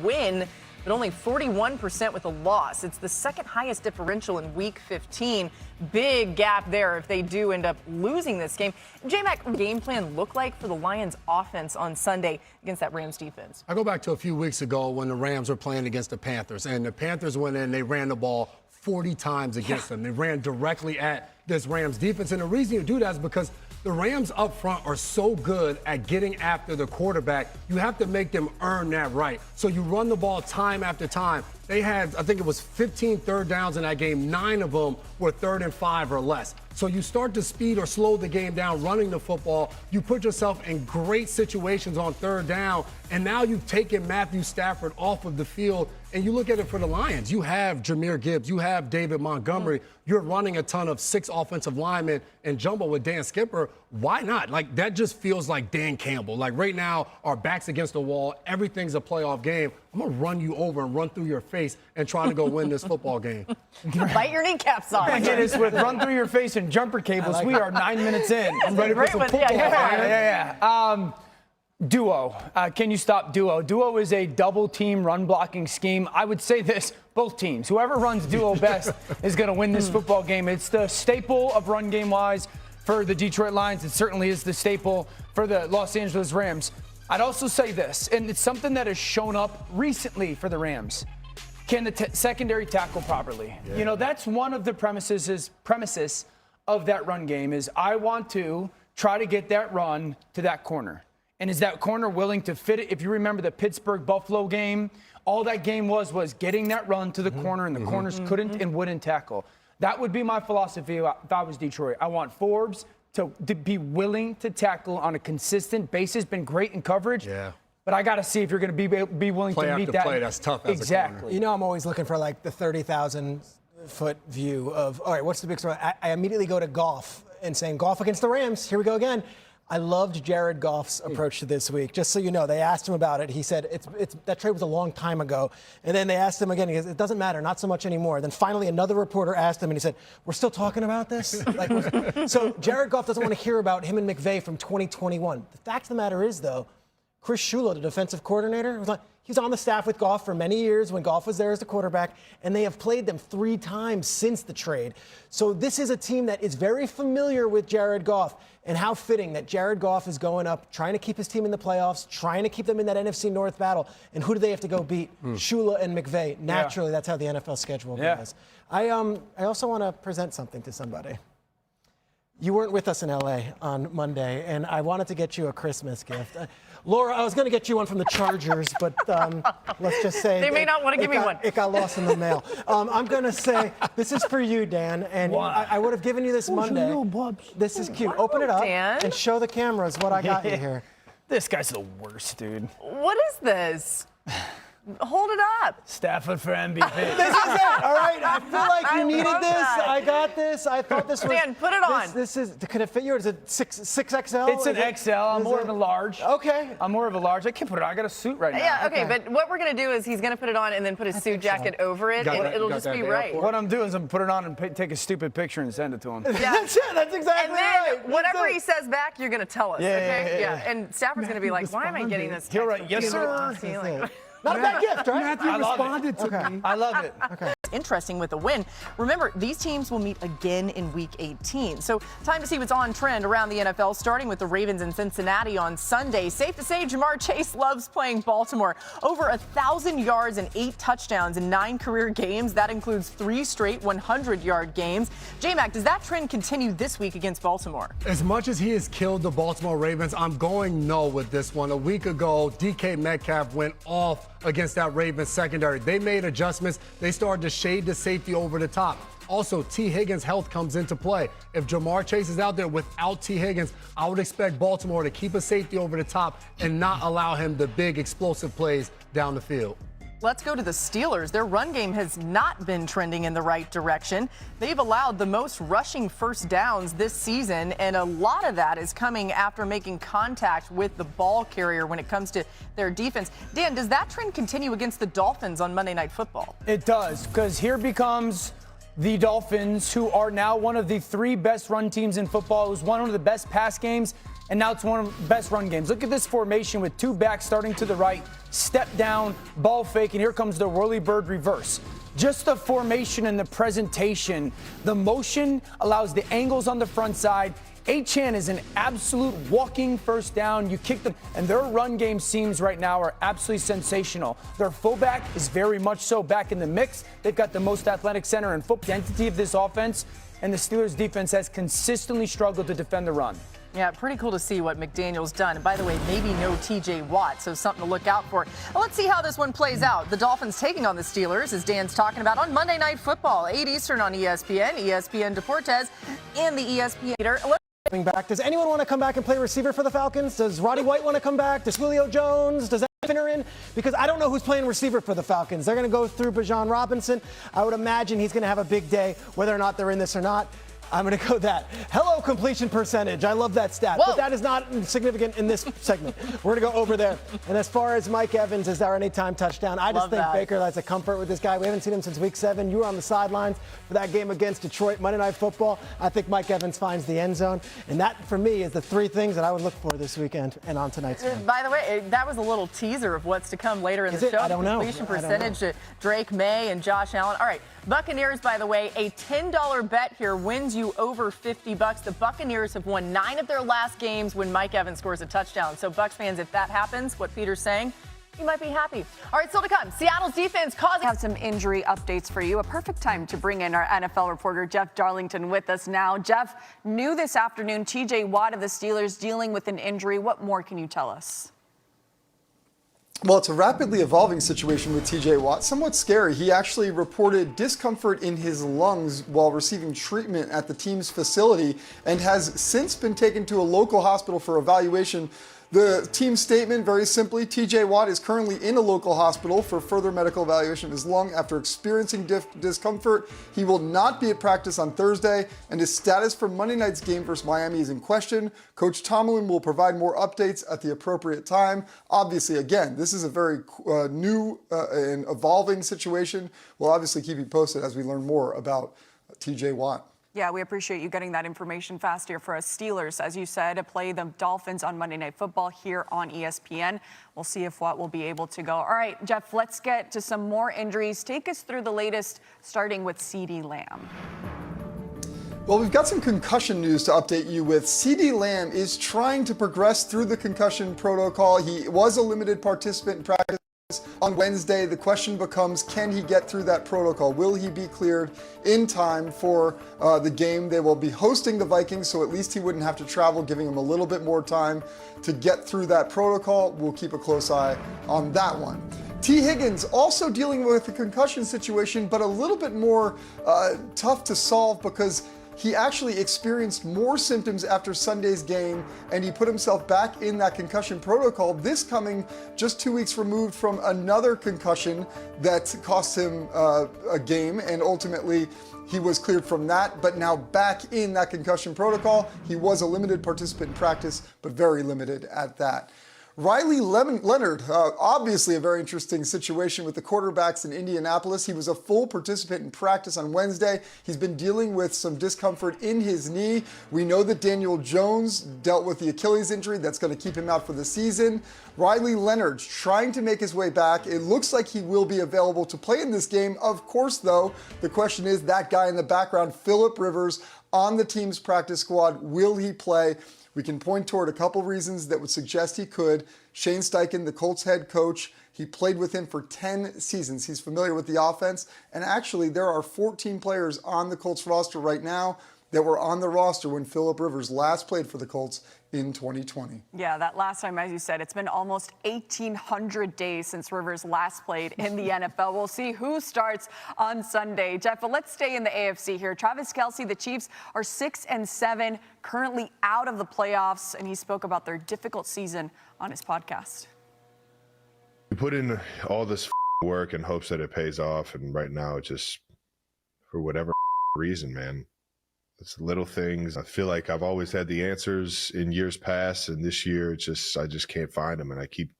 win, but only 41% with a loss. It's the second highest differential in Week 15. Big gap there if they do end up losing this game. J-Mac, game plan look like for the Lions offense on Sunday against that Rams defense? I go back to a few weeks ago when the Rams were playing against the Panthers, and the Panthers went in, they ran the ball 40 times against them. They ran directly at this Rams defense, and the reason you do that is because the Rams up front are so good at getting after the quarterback, you have to make them earn that right. So you run the ball time after time. They had, I think it was 15 third downs in that game. 9 of them were 3rd and 5 or less. So you start to speed or slow the game down running the football. You put yourself in great situations on 3rd down, and now you've taken Matthew Stafford off of the field. And you look at it for the Lions. You have Jahmyr Gibbs. You have David Montgomery. You're running a ton of 6 offensive linemen and jumbo with Dan Skipper. Why not? Like, that just feels like Dan Campbell. Like, right now, our back's against the wall. Everything's a playoff game. I'm going to run you over and run through your face and try to go win this football game. Bite your kneecaps off. I get this with run through your face and jumper cables. We are 9 minutes in. I'm ready for some football. Yeah. Duo. Can you stop duo? Duo is a double team run blocking scheme. I would say this, both teams. Whoever runs duo best is going to win this football game. It's the staple of run game wise for the Detroit Lions. It certainly is the staple for the Los Angeles Rams. I'd also say this, and it's something that has shown up recently for the Rams. Can the secondary tackle properly? Yeah. You know, that's one of the premises of that run game is I want to try to get that run to that corner. And is that corner willing to fit it? If you remember the Pittsburgh-Buffalo game, all that game was getting that run to the corner, and the corners couldn't and wouldn't tackle. That would be my philosophy if I was Detroit. I want Forbes to be willing to tackle on a consistent basis. Been great in coverage. Yeah. But I got to see if you're going to be willing play to meet after that. Play, that's tough. As exactly. A corner. You know, I'm always looking for like the 30,000-foot view of, all right, what's the big story? I immediately go to Goff and saying, Goff against the Rams. Here we go again. I loved Jared Goff's approach to this week. Just so you know, they asked him about it. He said that trade was a long time ago. And then they asked him again. He goes, it doesn't matter, not so much anymore. Then finally another reporter asked him, and he said, we're still talking about this? So Jared Goff doesn't want to hear about him and McVay from 2021. The fact of the matter is, though, Chris Shula, the defensive coordinator, he was on the staff with Goff for many years when Goff was there as the quarterback, and they have played them 3 times since the trade. So this is a team that is very familiar with Jared Goff, and how fitting that Jared Goff is going up, trying to keep his team in the playoffs, trying to keep them in that NFC North battle. And who do they have to go beat? Shula and McVay. Naturally, that's how the NFL schedule goes. I also want to present something to somebody. You weren't with us in L.A. on Monday, and I wanted to get you a Christmas gift. Laura, I was going to get you one from the Chargers, but let's just say they may not want to give me one. It got lost in the mail. I'm going to say this is for you, Dan, and I would have given you this Monday. This is cute. Open it up and show the cameras what I got you here. This guy's the worst, dude. What is this? Hold it up. Stafford for MVP. This is it, all right? I feel like you needed this. That. I got this. I thought this was... Dan, put it on. This is... Could it fit you, or is it 6XL? It's an XL. I'm more of a large. Okay. I'm more of a large. I can't put it on. I got a suit right now. Yeah, okay, but what we're going to do is he's going to put it on and then put his suit jacket over it, and it'll just be right. What I'm doing is I'm going to put it on and take a stupid picture and send it to him. Yeah. That's it. That's exactly right. And then whatever he says back, you're going to tell us, okay? Yeah. And Stafford's going to be like, why am I getting this? He'll write, yes, sir. Not a bad gift, right? Matthew responded to me. I love it. Okay. Interesting with the win. Remember, these teams will meet again in Week 18. So time to see what's on trend around the NFL, starting with the Ravens in Cincinnati on Sunday. Safe to say Jamar Chase loves playing Baltimore. Over 1,000 yards and 8 touchdowns in 9 career games. That includes 3 straight 100-yard games. J-Mac, does that trend continue this week against Baltimore? As much as he has killed the Baltimore Ravens, I'm going no with this one. A week ago, DK Metcalf went off against that Ravens secondary. They made adjustments. They started to shade the safety over the top. Also, T. Higgins' health comes into play. If Jamar Chase is out there without T. Higgins, I would expect Baltimore to keep a safety over the top and not allow him the big explosive plays down the field. Let's go to the Steelers. Their run game has not been trending in the right direction. They've allowed the most rushing first downs this season, and a lot of that is coming after making contact with the ball carrier when it comes to their defense. Dan, does that trend continue against the Dolphins on Monday Night Football? It does, because here becomes the Dolphins, who are now one of the 3 best run teams in football. It was one of the best pass games, and now it's one of the best run games. Look at this formation with 2 backs starting to the right, step down, ball fake, and here comes the whirly bird reverse. Just the formation and the presentation. The motion allows the angles on the front side. Achane is an absolute walking first down. You kick them, and their run game seams right now are absolutely sensational. Their fullback is very much so back in the mix. They've got the most athletic center in football. The identity of this offense, and the Steelers defense has consistently struggled to defend the run. Yeah, pretty cool to see what McDaniel's done. And by the way, maybe no T.J. Watt, so something to look out for. Well, let's see how this one plays out. The Dolphins taking on the Steelers, as Dan's talking about, on Monday Night Football, 8 Eastern on ESPN, ESPN Deportes, and the ESPN. Coming back. Does anyone want to come back and play receiver for the Falcons? Does Roddy White want to come back? Does Julio Jones? Does Finner in? Because I don't know who's playing receiver for the Falcons. They're going to go through Bijan Robinson. I would imagine he's going to have a big day, whether or not they're in this or not. I'm going to go that. Hello, completion percentage. I love that stat. Whoa. But that is not significant in this segment. We're going to go over there. And as far as Mike Evans, is there anytime touchdown? I just think Baker has a comfort with this guy. We haven't seen him since week 7. You were on the sidelines for that game against Detroit, Monday Night Football. I think Mike Evans finds the end zone. And that, for me, is the 3 things that I would look for this weekend and on tonight's game. By the way, that was a little teaser of what's to come later in the show. I don't know. Completion percentage, Drake May and Josh Allen. All right, Buccaneers, by the way, a $10 bet here wins you over $50. The Buccaneers have won 9 of their last games when Mike Evans scores a touchdown. So, Bucs fans, if that happens, what Peter's saying, you might be happy. All right, still to come. Seattle's defense causing. We have some injury updates for you. A perfect time to bring in our NFL reporter, Jeff Darlington, with us now. Jeff, new this afternoon, T.J. Watt of the Steelers dealing with an injury. What more can you tell us? Well, it's a rapidly evolving situation with T.J. Watt. Somewhat scary. He actually reported discomfort in his lungs while receiving treatment at the team's facility and has since been taken to a local hospital for evaluation. The team statement, very simply, T.J. Watt is currently in a local hospital for further medical evaluation of his lung after experiencing discomfort. He will not be at practice on Thursday, and his status for Monday night's game versus Miami is in question. Coach Tomlin will provide more updates at the appropriate time. Obviously, again, this is a very new and evolving situation. We'll obviously keep you posted as we learn more about T.J. Watt. Yeah, we appreciate you getting that information fast here for us. Steelers, as you said, play the Dolphins on Monday Night Football here on ESPN. We'll see if Watt will be able to go. All right, Jeff, let's get to some more injuries. Take us through the latest, starting with CeeDee Lamb. Well, we've got some concussion news to update you with. CeeDee Lamb is trying to progress through the concussion protocol. He was a limited participant in practice on Wednesday. The question becomes, can he get through that protocol? Will he be cleared in time for the game? They will be hosting the Vikings, so at least he wouldn't have to travel, giving him a little bit more time to get through that protocol. We'll keep a close eye on that one. T. Higgins also dealing with a concussion situation, but a little bit more tough to solve because he actually experienced more symptoms after Sunday's game, and he put himself back in that concussion protocol, this coming just 2 weeks removed from another concussion that cost him a game, and ultimately he was cleared from that, but now back in that concussion protocol. He was a limited participant in practice, but very limited at that. Riley Leonard, obviously a very interesting situation with the quarterbacks in Indianapolis. He was a full participant in practice on Wednesday. He's been dealing with some discomfort in his knee. We know that Daniel Jones dealt with the Achilles injury. That's going to keep him out for the season. Riley Leonard trying to make his way back. It looks like he will be available to play in this game. Of course, though, the question is that guy in the background, Phillip Rivers, on the team's practice squad. Will he play? We can point toward a couple reasons that would suggest he could. Shane Steichen, the Colts head coach, he played with him for 10 seasons. He's familiar with the offense. And actually, there are 14 players on the Colts roster right now that were on the roster when Phillip Rivers last played for the Colts in 2020. Yeah, that last time, as you said, it's been almost 1,800 days since Rivers last played in the NFL. We'll see who starts on Sunday. Jeff, but let's stay in the AFC here. Travis Kelce, the Chiefs are 6-7, currently out of the playoffs, and he spoke about their difficult season on his podcast. We put in all this work in hopes that it pays off, and right now it just, for whatever reason, man, it's little things. I feel like I've always had the answers in years past, and this year I just can't find them. And I keep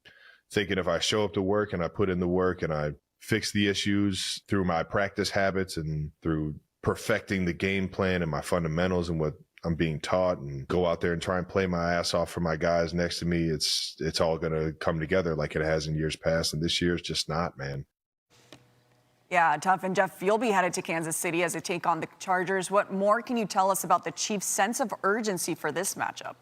thinking if I show up to work and I put in the work and I fix the issues through my practice habits and through perfecting the game plan and my fundamentals and what I'm being taught, and go out there and try and play my ass off for my guys next to me, it's all going to come together like it has in years past. And this year is just not, man. Yeah, tough. And Jeff, you'll be headed to Kansas City as they take on the Chargers. What more can you tell us about the Chiefs' sense of urgency for this matchup?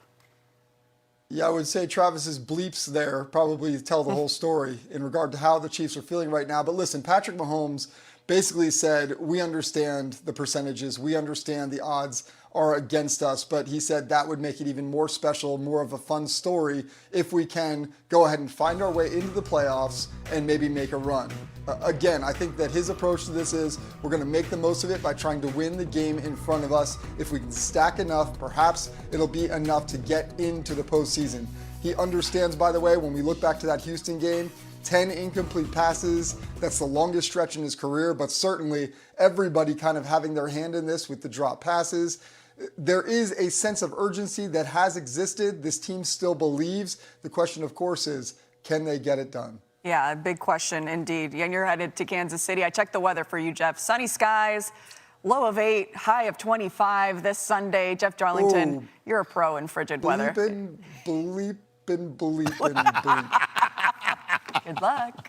Yeah, I would say Travis's bleeps there probably tell the whole story in regard to how the Chiefs are feeling right now. But listen, Patrick Mahomes basically said, we understand the percentages, we understand the odds are against us, but he said that would make it even more special, more of a fun story if we can go ahead and find our way into the playoffs and maybe make a run. Again, I think that his approach to this is we're going to make the most of it by trying to win the game in front of us. If we can stack enough, perhaps it'll be enough to get into the postseason. He understands, by the way, when we look back to that Houston game, 10 incomplete passes, that's the longest stretch in his career, but certainly everybody kind of having their hand in this with the drop passes. There is a sense of urgency that has existed. This team still believes. The question, of course, is can they get it done? Yeah, a big question indeed. And you're headed to Kansas City. I checked the weather for you, Jeff. Sunny skies, low of 8, high of 25 this Sunday. Jeff Darlington, you're a pro in frigid weather. Bleep. Good luck.